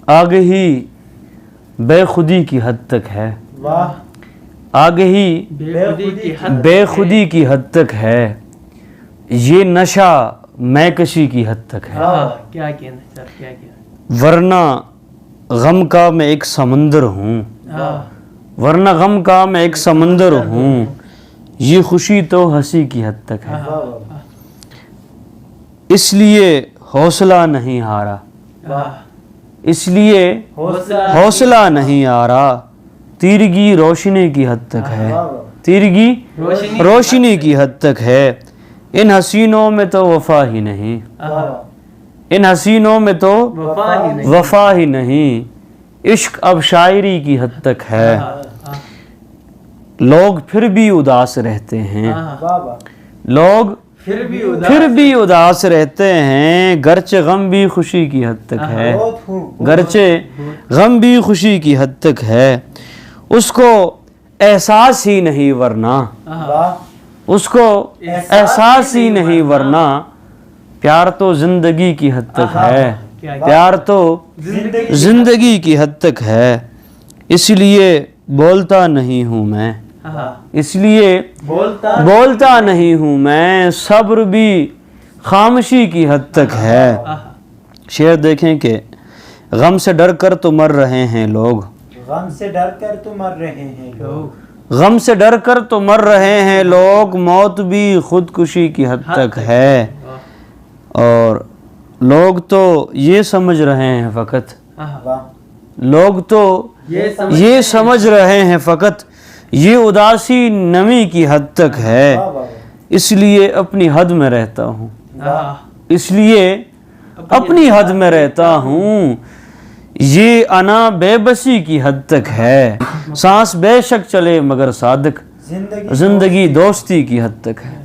آگہی بے خودی کی حد تک ہے، آگہی بے خودی کی حد تک ہے، یہ نشہ میں کشی کی حد تک ہے، کیا کہنا سر، کیا کہنا، ورنہ غم کا میں ایک سمندر ہوں، ورنہ غم کا میں ایک سمندر ہوں، یہ خوشی تو ہنسی کی حد تک ہے، اس لیے حوصلہ نہیں ہارا، اس لیے حوصلہ نہیں ہارا، تیرگی روشنی کی حد تک ہے، تیرگی روشنی کی حد تک ہے، ان حسینوں میں تو وفا ہی نہیں، ان حسینوں میں تو وفا ہی نہیں، عشق اب شاعری کی حد تک ہے، لوگ پھر بھی اداس رہتے ہیں، لوگ پھر بھی اداس رہتے ہیں، گرچہ غم بھی خوشی کی حد تک ہے، گرچہ غم بھی خوشی کی حد تک ہے، اس کو احساس ہی نہیں ورنہ، اس کو احساس ہی نہیں ورنہ، پیار تو زندگی کی حد تک ہے، پیار تو زندگی کی حد تک ہے، اس لیے بولتا نہیں ہوں میں، اس لیے بولتا نہیں ہوں میں، صبر بھی خاموشی کی حد تک ہے۔ شعر دیکھیں کہ غم سے ڈر کر تو مر رہے ہیں لوگ، غم سے ڈر کر تو مر رہے ہیں لوگ، غم سے ڈر کر تو مر رہے ہیں لوگ، موت بھی خودکشی کی حد تک ہے، اور لوگ تو یہ سمجھ رہے ہیں فقط، لوگ تو یہ سمجھ رہے ہیں فقط، یہ اداسی نمی کی حد تک ہے، اس لیے اپنی حد میں رہتا ہوں، اس لیے اپنی حد میں رہتا ہوں، یہ انا بے بسی کی حد تک ہے، سانس بے شک چلے مگر صادق، زندگی دوستی کی حد تک ہے۔